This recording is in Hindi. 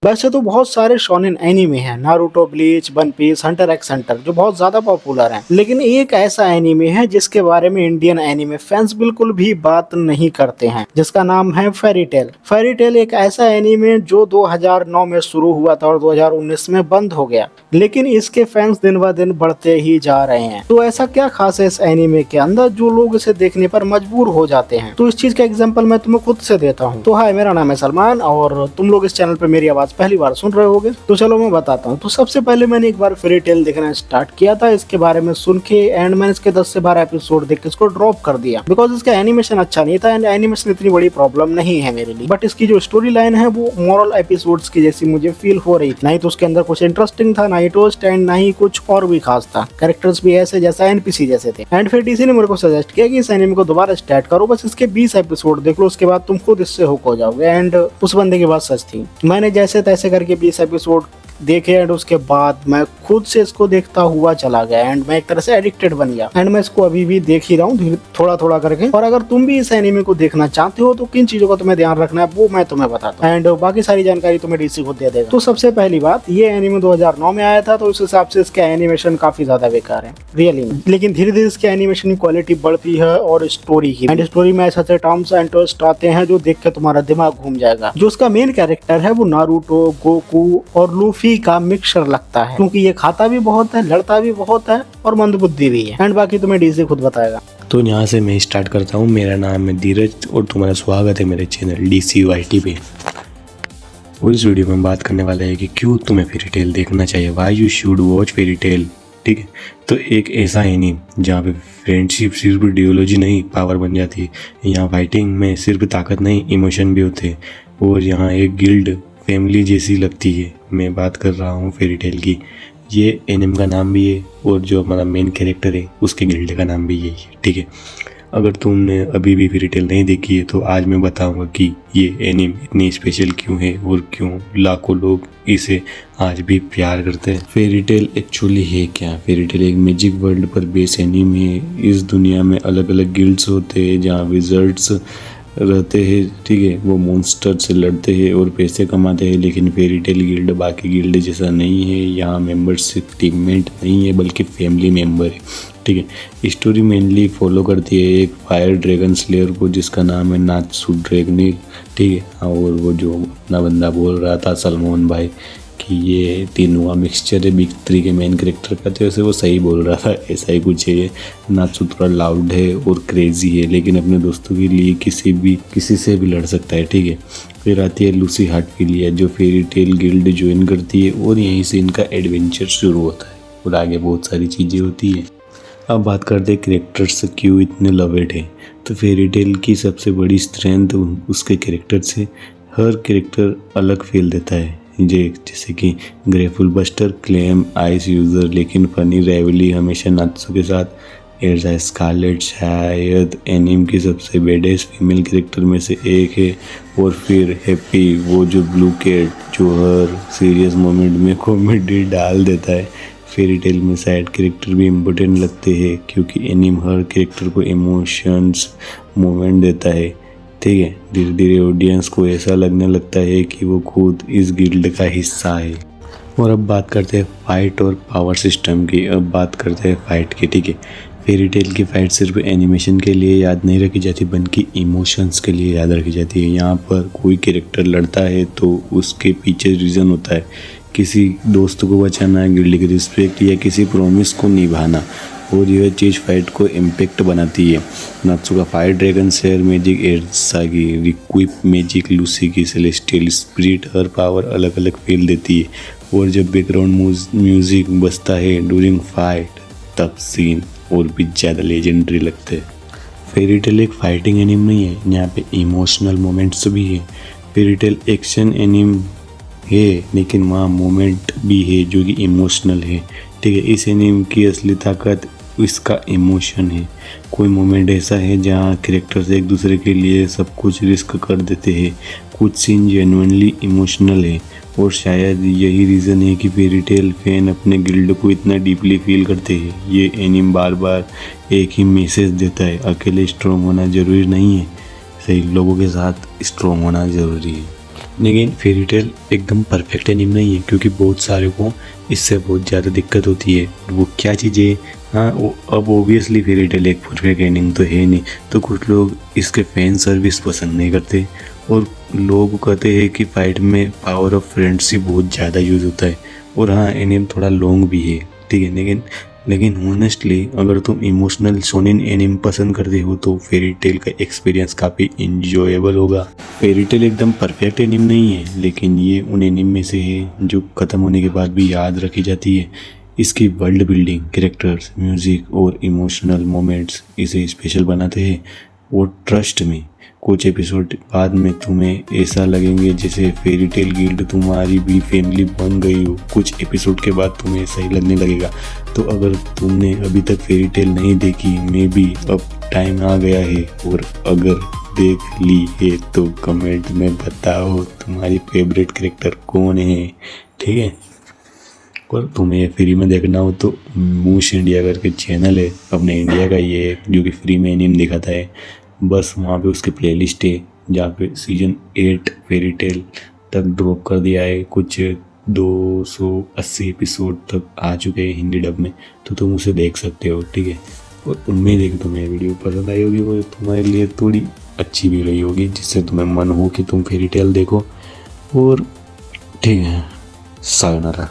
वैसे तो बहुत सारे शोनेन एनीमे हैं, Naruto, Bleach, One Piece, Hunter x Hunter, जो बहुत ज्यादा पॉपुलर हैं। लेकिन एक ऐसा एनीमे है जिसके बारे में इंडियन एनीमे फैंस बिल्कुल भी बात नहीं करते हैं, जिसका नाम है फेरी टेल। फेरी टेल एक ऐसा एनीमे जो 2009 में शुरू हुआ था और 2019 में बंद हो गया, लेकिन इसके फैंस दिन ब दिन बढ़ते ही जा रहे हैं। तो ऐसा क्या खास है इस एनीमे के अंदर जो लोग इसे देखने पर मजबूर हो जाते हैं? तो इस चीज का एग्जाम्पल मैं तुम्हें खुद से देता हूँ। तो हाय, मेरा नाम है सलमान और तुम लोग इस चैनल पर मेरी आवाज पहली बार सुन रहे होगे, तो चलो मैं बताता हूँ। तो सबसे पहले मैंने एक बार फेरी टेल देखना स्टार्ट किया था इसके बारे में सुन के, एंड मैंने इसके 10 से 12 एपिसोड देख के इसको ड्रॉप कर दिया, बिकॉज इसका एनिमेशन अच्छा नहीं था। एंड एनिमेशन इतनी बड़ी प्रॉब्लम नहीं है मेरे लिए, बट इसकी जो स्टोरी लाइन है वो मॉरल एपिसोड्स की जैसी मुझे फील हो रही थी। नहीं तो उसके अंदर कुछ इंटरेस्टिंग था, ना ही ट्विस्ट एंड ना ही कुछ और भी खास था। कैरेक्टर्स भी ऐसे जैसा एनपीसी जैसे थे। एंड फिर डीसी ने मेरे को सजेस्ट किया कि इस एनिमे को दोबारा स्टार्ट करो, बस इसके 20 एपिसोड देख लो, उसके बाद तुम खुद इससे हुक हो जाओगे। एंड उस बंदे की बात सच थी। मैंने जैसे तैसे करके 20 एपिसोड देखे एंड उसके बाद मैं खुद से इसको देखता हुआ चला गया एंड मैं एक तरह से एडिक्टेड बन गया। एंड मैं इसको अभी भी देख ही रहा हूँ थोड़ा थोड़ा करके। और अगर तुम भी इस एनीमे को देखना चाहते हो तो किन चीजों का तुम्हें ध्यान रखना है वो मैं तुम्हें बताता हूँ, एंड बाकी सारी जानकारी तुम्हें डीसी खुद दे देगा। तो सबसे पहली बात, ये एनीमे 2009 में आया था, तो उस हिसाब से इसका एनिमेशन काफी ज्यादा बेकार है रियली में। लेकिन धीरे धीरे इसके एनिमेशन की क्वालिटी बढ़ती है और स्टोरी की, एंड स्टोरी में ऐसे टर्म्स एंड ट्विस्ट आते हैं जो देख के तुम्हारा दिमाग घूम जाएगा। जो उसका मेन कैरेक्टर है वो नारुतो, गोकू और लूफी का मिक्सचर लगता है, क्योंकि ये खाता भी बहुत है, लड़ता भी बहुत है और मंदबुद्धि भी है। एंड बाकी तुम्हें डीसी खुद बताएगा। तो यहाँ से मैं स्टार्ट करता हूँ। मेरा नाम है धीरज और तुम्हारा स्वागत है मेरे चैनल DCYT पे। और इस वीडियो में बात करने वाला है कि क्यों तुम्हें फेरी टेल देखना चाहिए, why you should watch fairy tale. ठीक है, तो एक ऐसा एनीमे जहाँ पे फ्रेंडशिप सिर्फ आइडियोलॉजी नहीं पावर बन जाती है, यहाँ फाइटिंग में सिर्फ ताकत नहीं इमोशन भी होते हैं, और यहाँ एक गिल्ड फैमिली जैसी लगती है। मैं बात कर रहा हूँ फेरी टेल की। ये एनिमे का नाम भी है और जो हमारा मेन कैरेक्टर है उसके गिल्ड का नाम भी यही है। ठीक है, अगर तुमने अभी भी फेरी टेल नहीं देखी है तो आज मैं बताऊंगा कि ये एनिमे इतनी स्पेशल क्यों है और क्यों लाखों लोग इसे आज भी प्यार करते हैं। फेरी टेल एक्चुअली है क्या? फेरी टेल एक मैजिक वर्ल्ड पर बेस एनिमे है। इस दुनिया में अलग अलग गिल्ड्स होते हैं जहाँ विजर्ड्स रहते हैं। ठीक है, वो मॉन्स्टर से लड़ते हैं और पैसे कमाते हैं। लेकिन फेरी टेल गिल्ड बाकी गिल्ड जैसा नहीं है। यहाँ मेंबरशिप टीममेट नहीं है बल्कि फैमिली मेंबर है। ठीक है, स्टोरी मेनली फॉलो करती है एक फायर ड्रैगन स्लेयर को जिसका नाम है नात्सु ड्रैगनिक। ठीक है, और वो जो अपना बंदा बोल रहा था सलमान भाई कि ये तीनों का मिक्सचर है बिग 3 के मेन कैरेक्टर का, तो वैसे वो सही बोल रहा था। ऐसा ही कुछ है। नात्सु थोड़ा लाउड है और क्रेजी है, लेकिन अपने दोस्तों के लिए किसी से भी लड़ सकता है। ठीक है, फिर आती है लूसी हार्टफीलिया जो फेरी टेल गिल्ड ज्वाइन करती है और यहीं से इनका एडवेंचर शुरू होता है और आगे बहुत सारी चीज़ें होती है। अब बात करते हैं कैरेक्टर्स क्यों इतने लवेड है। तो फेरी टेल की सबसे बड़ी स्ट्रेंथ उसके कैरेक्टर से, हर कैरेक्टर अलग फील देता है। जैसे कि ग्रेफुल बस्टर, क्लेम, आइस यूज़र, लेकिन फनी राइवली हमेशा नात्सु के साथ। एल्सा स्कारलेट शायद एनीम की सबसे बेडेस्ट फीमेल कैरेक्टर में से एक है। और फिर हैप्पी, वो जो ब्लू कैट जो हर सीरियस मोमेंट में कॉमेडी डाल देता है। फेरी टेल में साइड कैरेक्टर भी इम्पोर्टेंट लगते हैं क्योंकि एनीम हर कैरेक्टर को इमोशंस मोमेंट देता है। ठीक है, धीरे धीरे ऑडियंस को ऐसा लगने लगता है कि वो खुद इस गिल्ड का हिस्सा है। और अब बात करते हैं फाइट और पावर सिस्टम की। अब बात करते हैं फाइट की। ठीक है, फेरी टेल की फाइट सिर्फ एनिमेशन के लिए याद नहीं रखी जाती बल्कि इमोशंस के लिए याद रखी जाती है। यहाँ पर कोई कैरेक्टर लड़ता है तो उसके पीछे रीज़न होता है, किसी दोस्त को बचाना, गिल्ड की रिस्पेक्ट या किसी प्रॉमिस को निभाना, और यह चीज़ फाइट को इम्पेक्ट बनाती है। नात्सु का fire dragon share magic, Elsa की रिक्विप मैजिक, लूसी की सेलेस्टियल स्पिरिट, हर पावर अलग अलग फील देती है। और जब बैकग्राउंड म्यूजिक बजता है ड्यूरिंग फाइट तब सीन और भी ज़्यादा लेजेंडरी लगते हैं। फेरी टेल एक फाइटिंग एनिम नहीं है, यहाँ पे इमोशनल मोमेंट्स भी है। फेरी टेल एक्शन एनिम है लेकिन वहाँ मोमेंट भी है जो कि इमोशनल है। ठीक है, इस एनिम की असली ताकत इसका इमोशन है। कोई मोमेंट ऐसा है जहाँ कैरेक्टर्स एक दूसरे के लिए सब कुछ रिस्क कर देते हैं। कुछ सीन जेन्युइनली इमोशनल है और शायद यही रीज़न है कि फेरी टेल फैन अपने गिल्ड को इतना डीपली फील करते हैं। ये एनिम बार बार एक ही मैसेज देता है, अकेले स्ट्रॉन्ग होना ज़रूरी नहीं है, सही लोगों के साथ स्ट्रॉन्ग होना ज़रूरी है। लेकिन फेरी टेल एकदम परफेक्ट एनिम नहीं है, क्योंकि बहुत सारे को इससे बहुत ज़्यादा दिक्कत होती है। वो क्या चीज़ें, हाँ वो अब ओबियसली फेरी टेल एक परफेक्ट एनिम तो है नहीं, तो कुछ लोग इसके फैन सर्विस पसंद नहीं करते और लोग कहते हैं कि फाइट में पावर ऑफ फ्रेंडशिप बहुत ज़्यादा यूज़ होता है। और हाँ एनिम थोड़ा लॉन्ग भी है, ठीक है, लेकिन ऑनेस्टली अगर तुम इमोशनल शोनेन एनिम पसंद करते हो तो फेरी टेल का एक्सपीरियंस काफ़ी इंजॉयबल होगा। फेरी टेल एकदम परफेक्ट एनिम नहीं है, लेकिन ये उन एनिम में से है जो ख़त्म होने के बाद भी याद रखी जाती है। इसकी वर्ल्ड बिल्डिंग, कैरेक्टर्स, म्यूज़िक और इमोशनल मोमेंट्स इसे स्पेशल बनाते हैं। और ट्रस्ट में कुछ एपिसोड बाद में तुम्हें ऐसा लगेंगे जैसे फेरी टेल गिल्ड तुम्हारी भी फैमिली बन गई हो। कुछ एपिसोड के बाद तुम्हें ऐसा ही लगने लगेगा। तो अगर तुमने अभी तक फेरी टेल नहीं देखी, मे बी अब टाइम आ गया है, और अगर देख ली है तो कमेंट में बताओ तुम्हारी फेवरेट कैरेक्टर कौन है, ठीक है। और तुम्हें फ्री में देखना हो तो मूश इंडिया करके चैनल है अपने इंडिया का, ये जो कि फ्री में एनिम दिखाता है। बस वहाँ पे उसकी प्लेलिस्ट है जहाँ पे सीजन 8 फेरी टेल तक ड्रॉप कर दिया है। कुछ 280 एपिसोड तक आ चुके हैं हिंदी डब में, तो तुम उसे देख सकते हो, ठीक है। और उम्मीद है कि तुम्हें वीडियो पसंद आई होगी और तुम्हारे लिए थोड़ी अच्छी भी रही होगी, जिससे तुम्हें मन हो कि तुम फेरी टेल देखो। और ठीक है, सायोनारा।